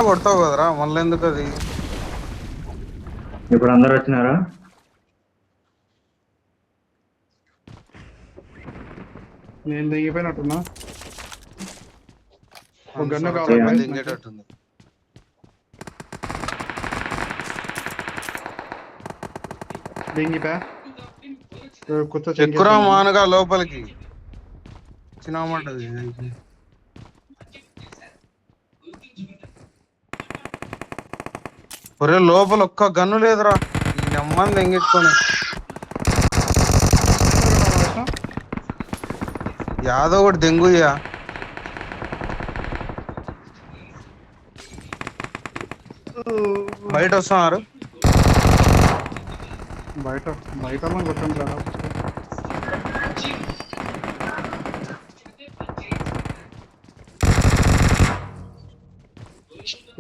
కొడతావు కదరా మళ్ళీ ఎందుకు అది? ఇప్పుడు అందరు వచ్చినారా? నేను దిగిపోయినట్టున్నా. ఒక గన్ను సొరకాయ కావాలి దింగేటట్టుంది. దింగిపా కొత్త ఎక్కురా మానుగా లోపలికి చిన్నమంటది. ఒరే లోపల ఒక్క గన్ను లేదురా, ఈ నెమ్మని దెంగెట్టుకొని. యాదో ఒకటి దెంగుయ్యా. బయట వస్తున్నారు. బయట బయట కొట్టండి రా.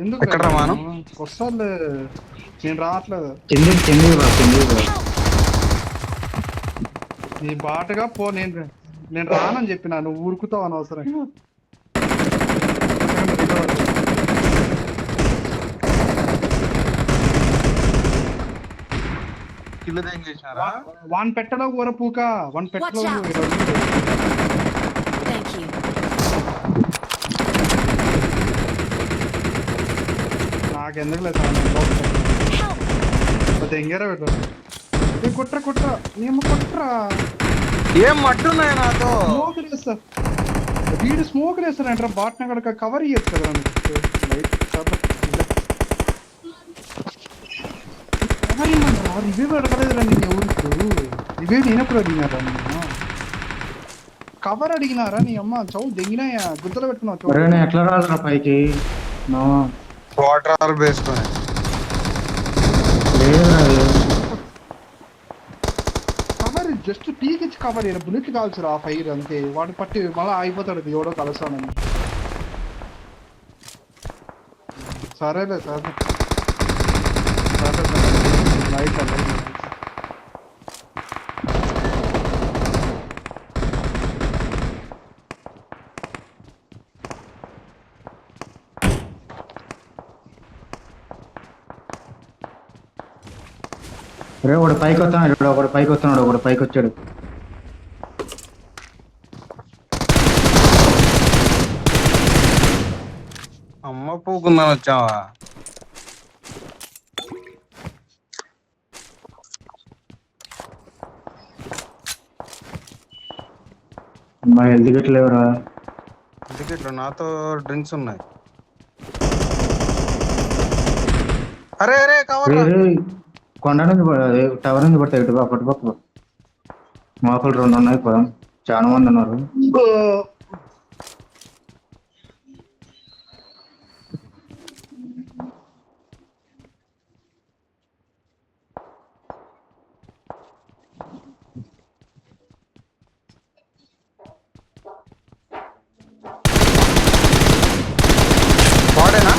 ఎందుకు ఎక్కడ మాను వస్తాలే, నేను రావట్లేదు. నీ బాటగా పో. నేను రానని చెప్పినా, నువ్వు ఊరుకుతావు అనవసరం. కిల్లు దెంగేసినారా? వాన్ పెట్టలో ఊర పూక, వాన్ పెట్టలో నాకెందుకు లేదు ఎంగారా పెట్టు. కుట్ర కుట్ర మేము కుట్రా. ఏం మట్టున్నాయి నాతో. స్మోక్ వేస్తా, వీడు స్మోక్ వేస్తాడంటారా? బాట్ అక్కడ కవర్ ఇయ్యచ్చు కదా. రివ్యూ అడగలేదురా నేను ఎవరికి. రివ్యూ నేనప్పుడు అడిగినారా? నేను కవర్ అడిగినారా? నీ అమ్మ చౌ దెంగినాయా, గుర్తులో పెట్టుకున్నావు. ఎట్లా రాదురా పైకి? వాటర్ వేసుకొని కవర్ జస్ట్ పీకిచ్చి కవర్ అయినా బుల్లెట్ కాల్చురా ఆ ఫైర్ అంతే. వాడు పట్టి మళ్ళీ ఆగిపోతాడు ఎవడో కలుస్తానని. సరేలే సరే లైట్ రే ఒకడు పైకి వస్తున్నాడు, ఒకడు పైకి వస్తున్నాడు, ఒకడు పైకి వచ్చాడు. అమ్మ పూకుందని వచ్చావా? మా హెల్త్ గిట్ లేవురా. టికెట్లు నాతో డ్రింక్స్ ఉన్నాయి. అరే అరే కవర్ కొండ నుంచి టవర్ నుంచి పడతాయి. ఇటు అప్పటి పక్క మాకులు 2 ఉన్నాయి. పోదాం, చాలా మంది ఉన్నారు. వాడేనా?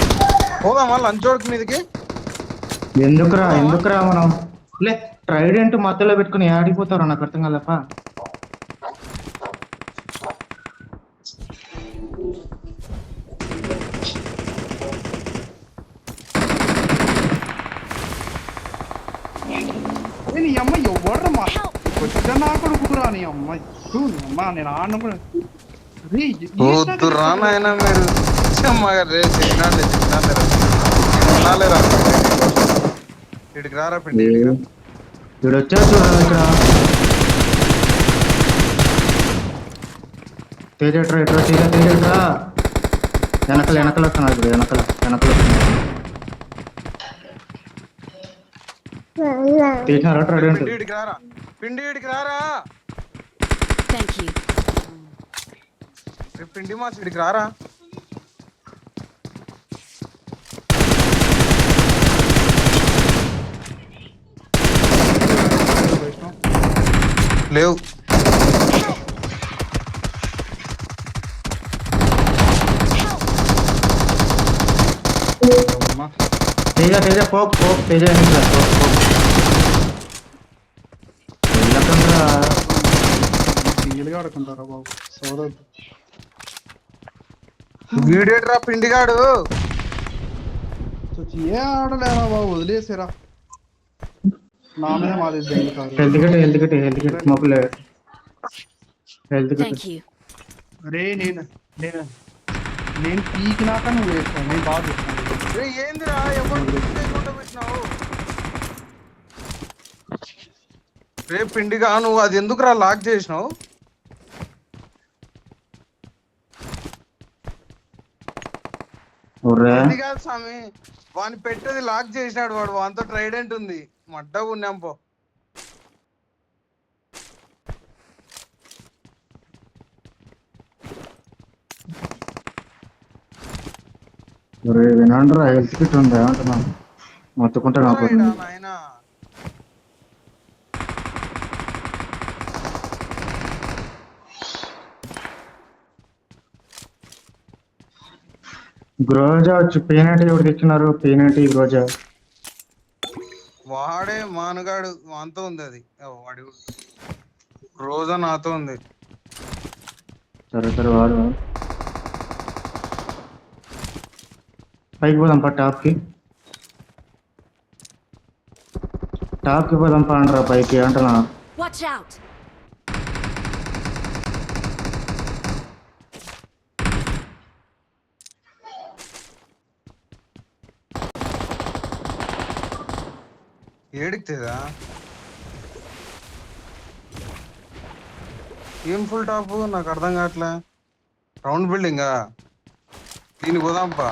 పోదామా లంచోడికి మీదకి? ఎందుకురా మనం లే ట్రైడెంట్ మధ్యలో పెట్టుకుని ఆడిపోతారు. నాకు అర్థం కాదప్ప. నీ అమ్మ ఎవడ్రమ్మా కొంచెం నా కొడుకురా. నీ అమ్మాయి అమ్మా నేను ఆడను కూడా వద్దురా నాయన మీరు. ఇడికి రారా పిండి. వీడు వచ్చాడు చూడాలి ఇక్కడ. తేజట్రా ఇట్రా తేజట్రా. వెనకలు వస్తున్నాడు. ఇప్పుడు వెనకలు తీసినారా ట్రైడెంట్? పిండి ఇడికి రారా. పిండి మాస్ ఇడికి రారా. లేవు తేజ పోక్ తేజ సింగిల్గా ఆడుకుంటారా బాబు? సోదరు వీడేట్రా పిండిగాడు. ఏ ఆడలేరా బాబు, వదిలేసారా నా మీద మాది దెంగుతారు. హెల్త్ కిట్ స్మోకులు హెల్త్ కిట్. Thank you. రే నేను పీకినాక నువ్వు వేస్తావు, నేను బాగా చేస్తాను. రే ఏందిరా ఎవరు లేకుండా పెట్టినావు? రే పిండిగా నువ్వు అది ఎందుకురా లాక్ చేసినావు? అది కాదు స్వామి, వాని పెట్టేది లాక్ చేసినాడు వాడు. వానితో ట్రైడెంట్ ఉంది, మడ్డగా ఉన్నాం పో. వినండ్రా హెల్త్ కిట్ ఉంది ఏమంటున్నా మొత్తుకుంటా నాకు. నాయనా గ్రోజా వచ్చి పీనట్ ఎవరు తెచ్చినారు? పీనట్ గ్రోజా వాడే మానగాడు, వాంతో ఉంది అది. వాడి రోజా నాతో ఉంది. సరే వాడు పైకి పోదాంపా, టాప్కి పోదాంపా అంటారా పైకి అంటున్నా. Watch out. ఏడిక్తేదా ఏం ఫుల్ టాప్ నాకు అర్థం కావట్లే. రౌండ్ బిల్డింగా దీనికి పోదాంపా.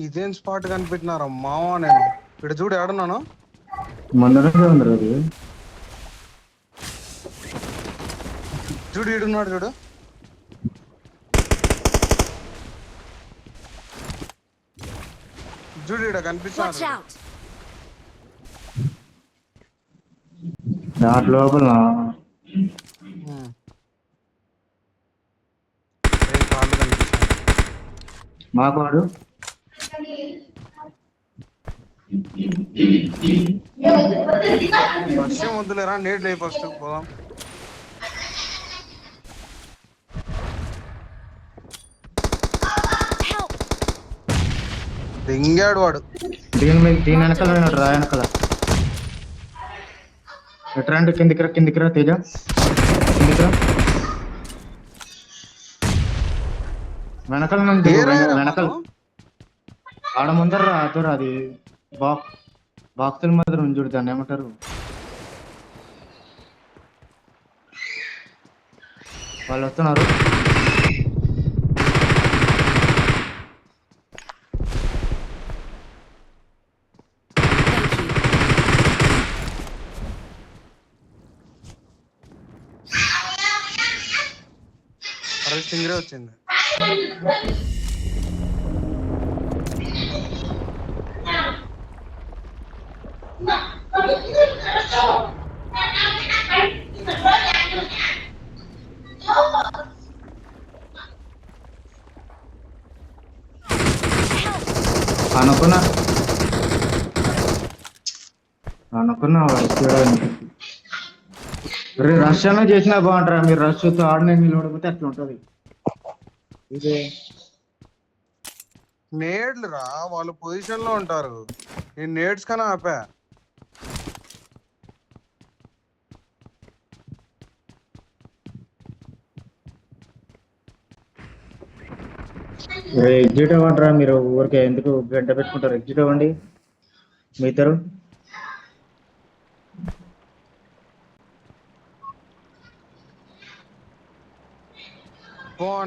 ఇదేం స్పాట్ కనిపెట్టినారా మావా? నేను ఇక్కడ చూడు ఏడున్నాను. మందరంగా ఉంది అది. చూడు ఈడున్నాడు చూడు. చూడు ఈడ Watch కనిపిస్తున్నాడు. out. దాంట్ లోపల కాళ్ళు కనిపిస్తున్నాడు మాకు వాడు వర్షం వద్దులేరా, నేట్ లే ఫస్ట్ పోదాం. Help. దెంగాడు వాడు. దీని వెనకాల రా, వెనకాల ఎట్రండి. కిందికి రా తేజ, కిందికి రా. వెనకాల నుండి వెనకాల ఆడ ముందర అదర అది బాక్సుల మాత్రం ఉంది చూడు, దాన్ని ఏమంటారు? వాళ్ళు వస్తున్నారు. అరే సింగరే వచ్చింది. అనుకున్నా రష్ అన్నా చేసినా బాగుంటారా? మీరు రష్తో ఆడనే నిలబడిపోతే అట్లా ఉంటది. ఇదే నేడ్లు రా, వాళ్ళు పొజిషన్ లో ఉంటారు. నేను నేడ్స్ కన్నా ఆపా. ఎగ్జిట్ అవ్వంటారా మీరు? ఊరికే ఎందుకు గంట పెట్టుకుంటారు? ఎగ్జిట్ అవ్వండి మీ ఇద్దరు.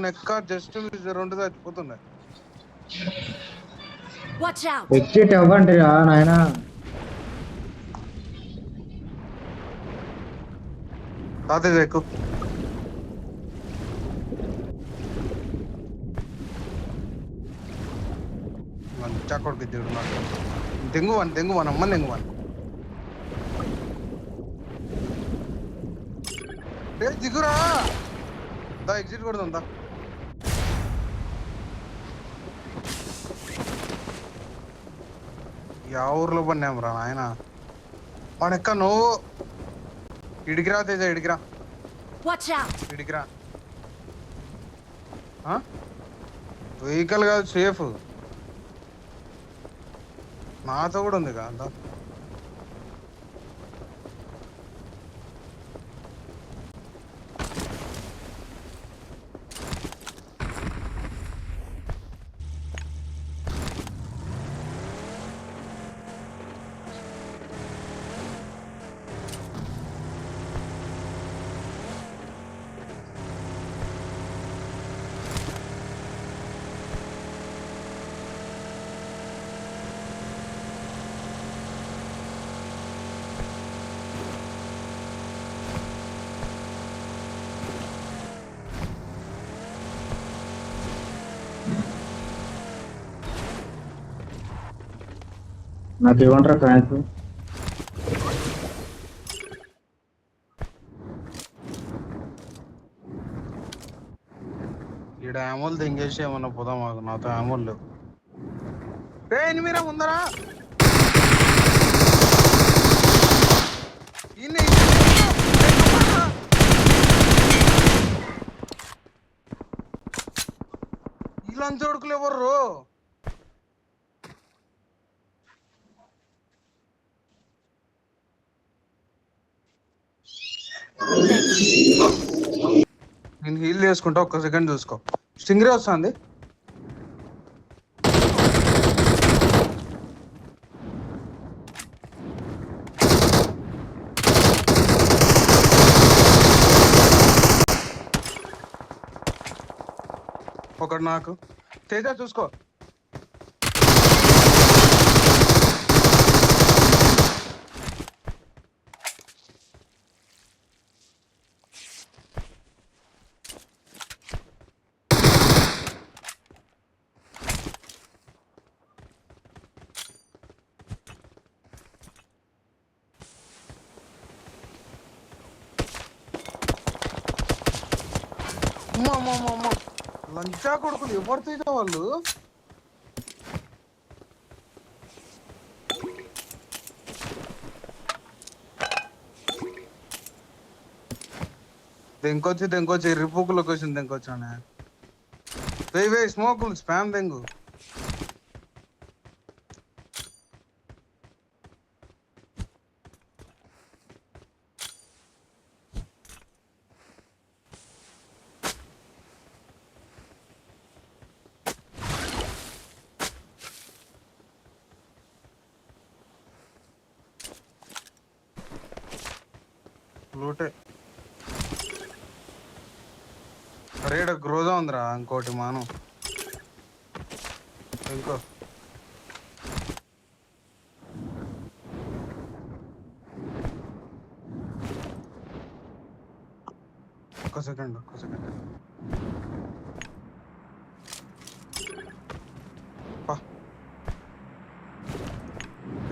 నెక్క జస్ట్ రెండు చచ్చిపోతున్నాయి. Watch out. ఎగ్జిట్ అవ్వండి రా నాయనా. తాతయ్య ఎక్కు. చక్కడికి దెంగువాన్ అమ్మ దెంగువాన్. దిగురా దా ఎగ్జిట్ కొడదాం దా. యా ఊర్లో పడినాం రా నాయన. వాడెక్క నువ్వు ఇడికిరా తేజ, ఇడికిరా Watch out! ఇడికిరా. వెహికల్ కాదు, సేఫ్. నాతో కూడా ఉంది కదా. నాకు ఇవ్వంటారా ఫ్యాన్స్? ఈడ యామోలు తెంగేసి ఏమన్నా పోదాం. మాకు నాతో యామోలు లేవు. రే ఎనిమిరా ముందరా. వీళ్ళంతా ఉడుకులు ఎవర్రు? నేను హీల్ చేసుకుంటా, ఒక్క సెకండ్ చూసుకో. స్టింగ్రే వస్తుంది. ఒకటి నాకు. తేజ చూసుకో. అమ్మ లంచా కొడుకులు ఎవరు తేజ వాళ్ళు? దెంకొచ్చి రిపుకు లొకేషన్ దెంకొచ్చానే. వేయి స్మోకులు స్పామ్ దెంగు. లూటే. అరే ఇక్కడ గ్రోజా ఉందిరా ఇంకోటి మాను. ఇంకో ఒక్క సెకండ్.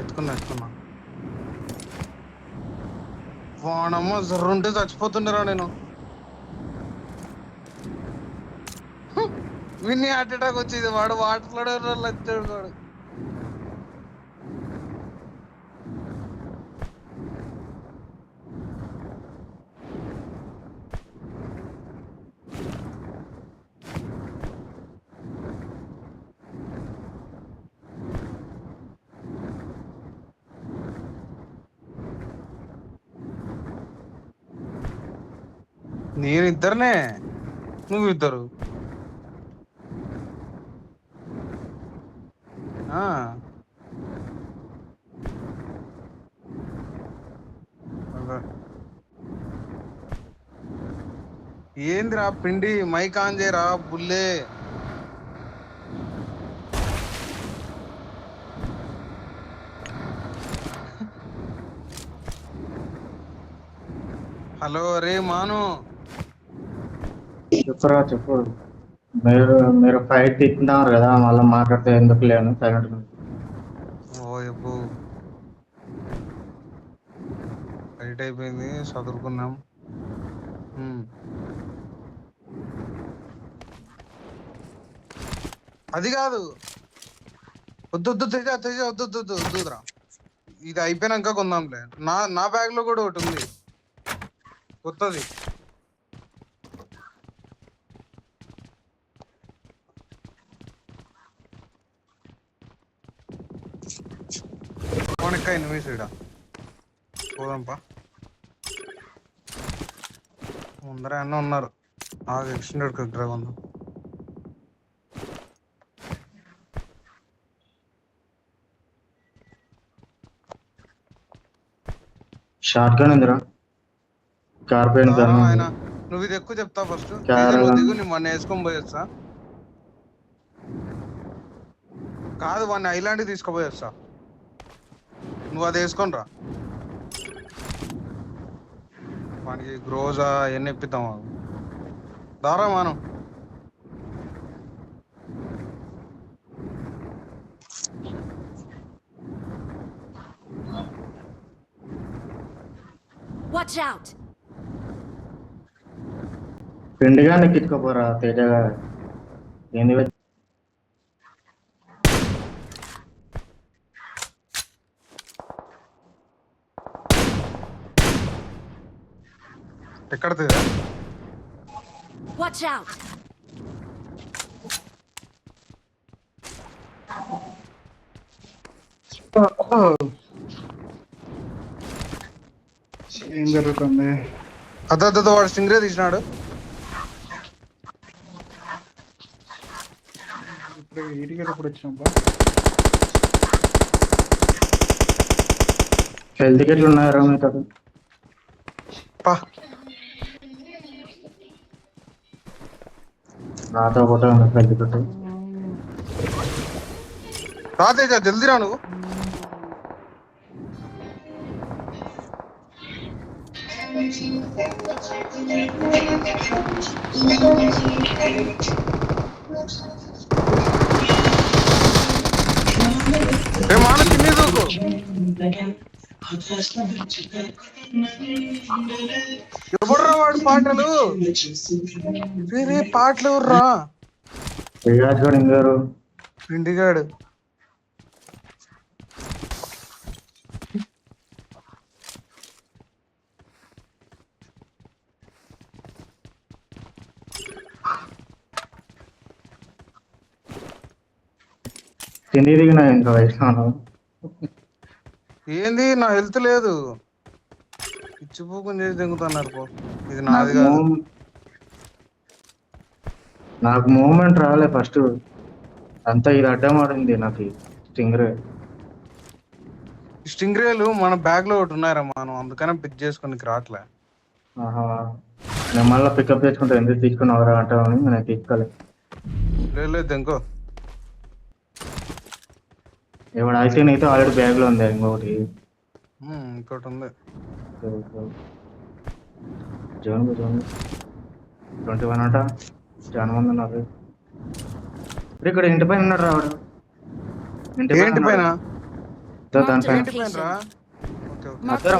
ఎత్తుకున్నా. వాడమ్మ జర్రుంటే చచ్చిపోతుండరా నేను. విన్ని హార్ట్ అటాక్ వచ్చేది. వాడు వాటర్లో వచ్చాడు వాడు. నేను ఇద్దరినే, నువ్వు ఇద్దరు. ఏందిరా పిండి మైక్ ఆన్ చేయరా బుల్లే. హలో రే మాను. చెప్పు. మీరు ఫైట్ తింటున్నారు కదా, మళ్ళీ మాట్లాడితే ఎందుకు లేను సైలెంట్. ఓ ఫైట్ అయిపోయింది, చదువుకున్నాం. అది కాదు, వద్దు వద్దు తేజ తేజ వద్దు వద్దు వద్దు వద్దురా, ఇది అయిపోయినాక కొందాంలే. నా బ్యాగ్ లో కూడా ఒకటి ఉంది కొత్తది. ఫోన్ ఎక్క ఎనిమిది సైడా పోదాంపా. ముందర అన్న ఉన్నారు, ఎక్స్టెండెడ్ దగ్గర కొందాం. షార్ట్ గన్ ఉందిరా, కార్పొరేట్ గన్ ఆయన నువ్వు ఇది ఎక్కువ చెప్తా ఫస్ట్. దిగు, నీ మొన్న వేసుకొని పోయొచ్చా? కాదు, వాడిని ఐలాండ్కి తీసుకుపోయొచ్చా, నువ్వు అది వేసుకొని రా. వానికి గ్రోజా ఎన్ని ఇప్పిద్దాం దారా మనం. Watch out! పిండిగానే కిట్టుకోపోరా తేజగా. ఏంది ఎక్కడ తేజ? Watch out! ఏం జరుగుతుంది? అద్దద్దు వాడు స్టింగ్రే తీసినాడు. ఇప్పుడు ఇంటికి ఎప్పుడు వచ్చినాం? హెల్త్ టికెట్లు ఉన్నాయా మీకు? పా నాతో పాటు హెల్త్ టికెట్ రా తేజ, జల్దీ రా నువ్వు. మాన తిని దూకు. ఎవడ్రా వాడు పాటలు? వేరే పాటలు ఎవర్రా? గారు పిండిగాడు. తిండి దిగినా ఇంకా వయసు ఏంది, నా హెల్త్ లేదు, ఇచ్చిపోకుని చేసి దింగుతున్నారు పో. ఇది నాది కాదు. నాకు మూమెంట్ రాలే ఫస్ట్, అంతా ఇది అడ్డం ఆడింది నాకు. స్టింగ్రేలు మన బ్యాగ్ లో ఒకటి ఉన్నారా, మనం అందుకనే పిక్ చేసుకోనికి రావట్లే. నేను మళ్ళీ పికప్ చేసుకుంటా, ఎందుకు తీసుకుని ఎవరా అంటామని నేను తీసుకోలేదు. లేదు దింకో. ఇప్పుడు అయితే అయితే ఆల్రెడీ బ్యాగ్ లో ఉంది ఇంకొకటి. ఇంకోటి ఉంది. జోన్ 21 అంట, చాలా మంది ఉన్నారు. ఇక్కడ ఇంటి పైన ఉన్నాడు రావాడు. ఏంటి పైన?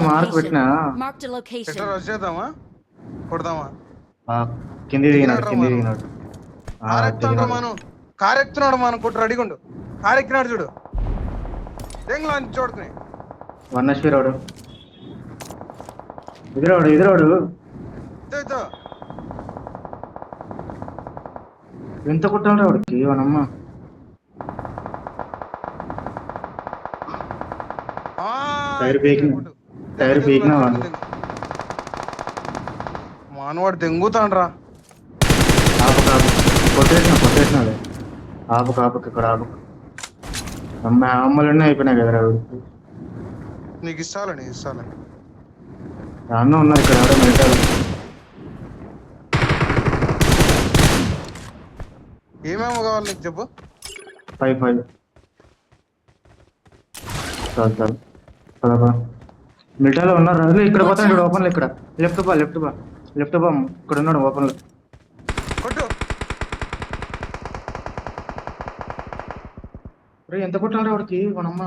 మార్క్ పెట్టినా చేద్దామా, కొడదామా? కింది దిగినాడు. మనం కారు ఎక్కుతున్నాడు, మనం కొట్టు రెడీగుండు. కారు ఎక్కినాడు చూడు, చూడుకుని. వన్నశ్వరాడు ఎదురాడు ఎంత కొట్టాలి వాడికి వానమ్మ. టైర్ పీకినా వాడు. మానవాడు దెంగుతాండ్రా. కొట్టేసినాడు. ఆపుకు ఇక్కడ ఆపుకు. అమ్మలన్నీ అయిపోయినాయి కదరా. నీకు ఇస్తాలని అన్న ఉన్నారు ఇక్కడ, ఎవరో మెట్టాలి. ఏమేమో కావాలి నీకు చెప్పు. 5 చాలు పదబా. మిఠాలో ఉన్నారు ఇక్కడ. పోతాడు ఓపెన్ లో. ఇక్కడ లెఫ్ట్ బా ఇక్కడ ఉన్నాడు ఓపెన్ లో. కొట్టు. ఎంత కొట్టాలి వాడికి మనమ్మ.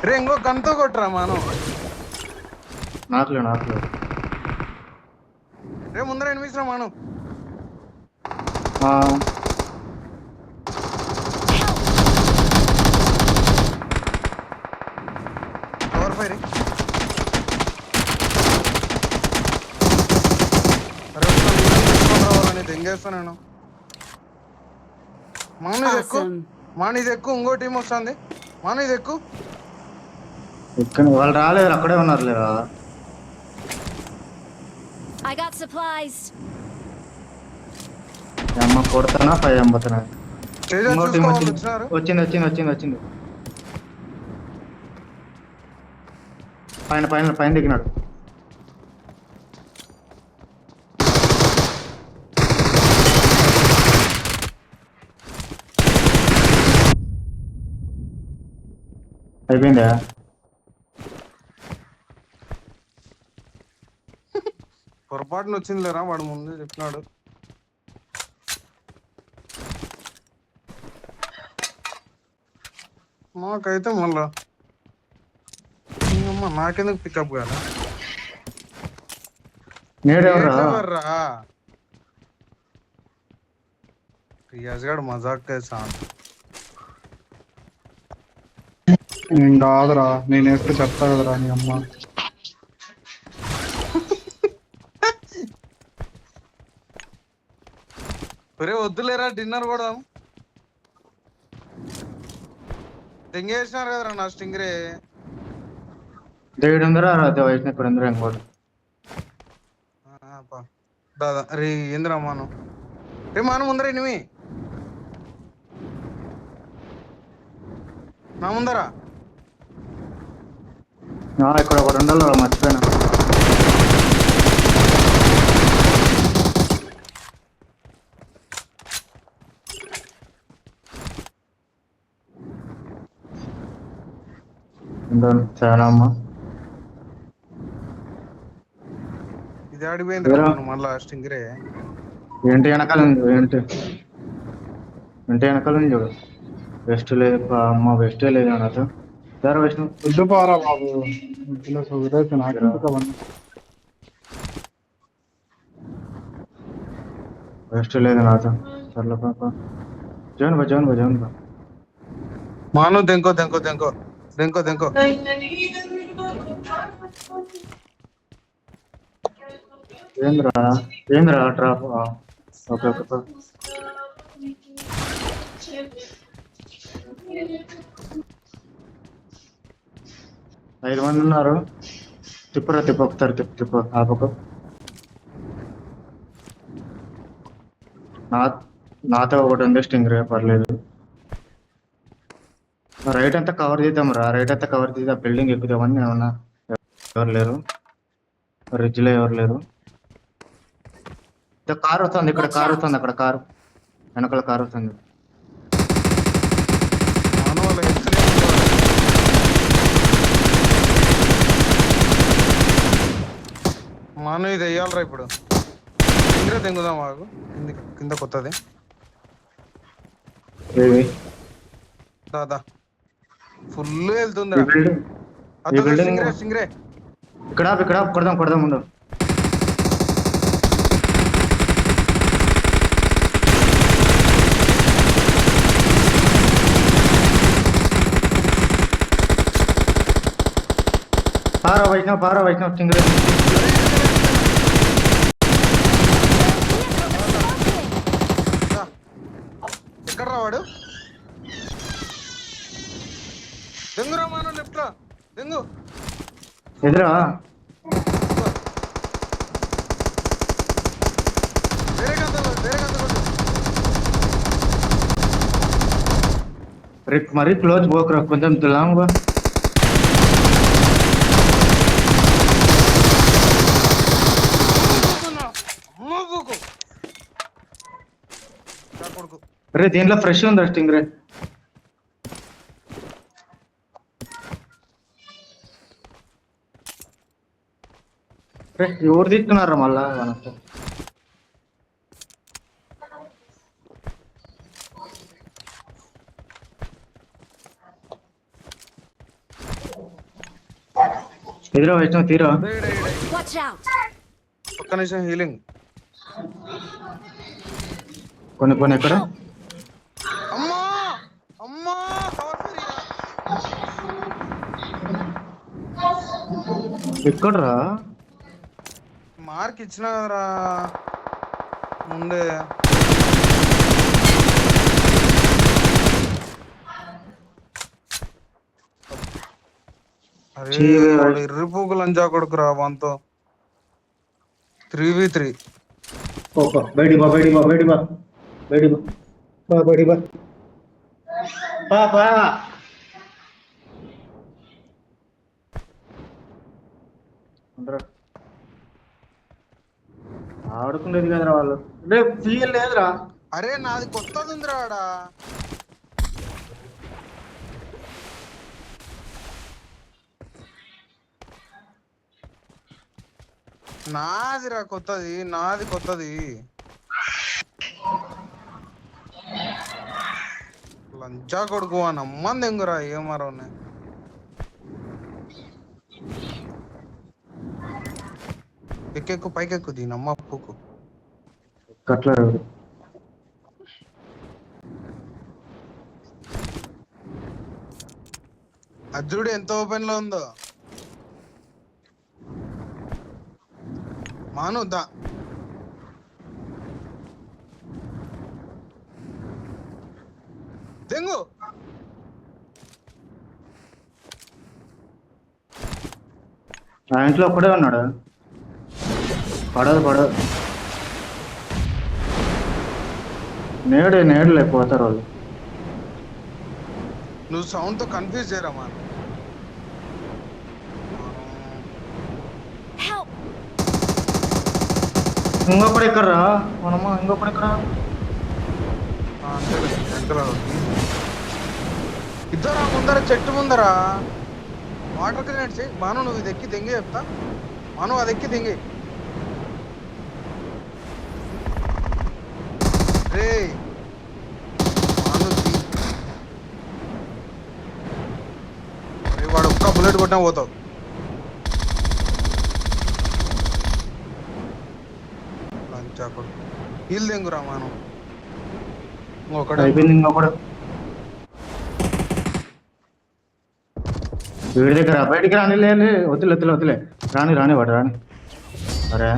రే ఇంకో గంతో కొట్టరా మనం. నాకులే రే ముందర ఎనిమిదిరా మనం. కవర్ ఫైర్ రావాలని దెంగేస్తా నేను. మాను ఇది ఎక్కువ, Awesome. మాను ఇది ఎక్కువ, ఇంకో టీం వస్తుంది. మాను ఇది ఎక్కువ. ఇక్కడ వాళ్ళు రాలేదు, అక్కడే ఉన్నారు లేదా? I got supplies. అమ్మ కొడతానా 5 అమ్మతానా? తేజ ఇంకో టీం చూసుకోవాలి వచ్చింది వచ్చినారు. వచ్చింది వచ్చింది వచ్చింది వచ్చింది. పైన పైన పైన దిగినాడు. అయిపోయిందా? పొరపాటున వచ్చింది లేరా, వాడు ముందు చెప్పినాడు. మాకైతే మళ్ళా అమ్మ నాకెందుకు పికప్ కాదా? నేడెవర్రా? రియాజ్ గాడు మజాక్ చేసా. నేను కాదురా, నేను వేస్తే చెప్తా కదరా నీ అమ్మ. ఒరే వద్దులేరా, డిన్నర్ కూడా దెంగేసినారు కదరా నా స్టింగ్రే. దేవుడు రాతే వయసు ఇక్కడ ఉందరా ఇంకోటి. దాదా రే ఏందిరా మాను, రే మాను ముందర ఎనిమి నా ముందరా. ఇక్కడ ఒకటి ఉండాలి, మర్చిపోయినా. చాలా అమ్మా. ఇది ఆడిపోయింది మళ్ళా స్టింగ్రే. ఏంటి వెనకాల ఉంది, ఏంటి వెనకాల ఉంది చూడు. వెస్ట్ లేదు అమ్మ, వెస్టే లేదు నాతో. సార్ విష్ణు వద్దు పారా బాబు, వదిలేసి నాకు అవన్నీ. వెస్ట్ లేదు నాతో. సర్లే పాప, జోన్ బా. మాను దెంకో దెంకో దెంకో దెంకో దెంకో. ఏంద్రా డ్రాప్? Okay okay. 5 మంది ఉన్నారు. తిప్పు ఒకసారి తిప్పు ఆ పక్క. నాతో ఒకటి ఉంది స్టింగ్ రే, పర్లేదు. రైట్ అంతా కవర్ చేద్దాం రా, రైట్ అంతా కవర్ చేద్దాం. బిల్డింగ్ ఎక్కుదామని ఏమన్నా. ఎవరు లేరు, రిడ్జ్ లో ఎవరు లేరు. కార్ వస్తుంది, ఇక్కడ కార్ వస్తుంది, అక్కడ కారు వెనకాల కార్ వస్తుంది. మాను వాళ్ళ మాను ఇది వెయ్యాలరా ఇప్పుడు. స్టింగ్రే దెంగుదాం మాకు, కింద కొత్తది దాదా ఫుల్ వెళ్తుంది. స్టింగ్రే ఇక్కడ కొడదాం ముందు. పారా వైష్ణవ్ స్టింగ్ రే. ఎక్కడ రావాడు? దెంగురా మాను, లెఫ్ట్ లో దెంగు. ఎదురా వేరే గంటలు మరీ క్లోజ్ పోకురా, కొంచెం లాంగ్ బా. రే దీంట్లో ఫ్రెష్ ఉందా స్టింగ్ రే? ఎవరు తీసుకున్నారా మళ్ళా? ఎదురా వైష్ణవ్ తీరా. Watch out. ఒక్క నిమిషం హీలింగ్. కొన్ని ఎక్కడ అమ్మా అమ్మా ఎక్కడరా? మార్క్ ఇచ్చిన కదరా ముందే. అరే వాడు ఎర్రి పూకు లంజా కొడుకురా వాంతో 3v3. బయటి బా బయటి బా బయటి బా బయటి బా బయటి బా ఆడుకునేది కదరా వాళ్ళు. రేపు ఫీల్ లేదురా. అరే నాది కొత్తది ఉందిరా ఆడ. నాదిరా కొత్తది, నాది కొత్తది. లంచా కొడుకు అని అమ్మంది ఎంగురా ఏమారా ఉన్నాయి. ఎక్కెక్కు పైకెక్కు దీని అమ్మ పూకు. కట్లరు అర్జునుడు ఎంత ఓపెన్ లో ఉందో. మాను దా దెంగు. ఆ ఇంట్లో ఒక్కడే ఉన్నాడు. పడదు నేడు లేకపోతారు వాళ్ళు. నువ్వు సౌండ్ తో కన్ఫ్యూజ్ చేయరా మాను. Help! ఇంకొకడు ఎక్కడరా మనమ్మ? ఇంకొకడు ఎక్కడ? ఇద్దరా ముందర చెట్టు ముందరా వాటర్ గ్రెనేడ్ చేయి. మాను నువ్వు ఇది ఎక్కి దెంగి చెప్తా. మాను అది ఎక్కి దెంగి. రే మాను వాడు ఒక్క బుల్లెట్ కొట్టినా పోతావు. హీల్ దెంగురా మాను. అయిపోయింది. ఇంకొకడు వీడి దగ్గర బయటికి రాని. వదిలే రాని వాడు రాని. అరే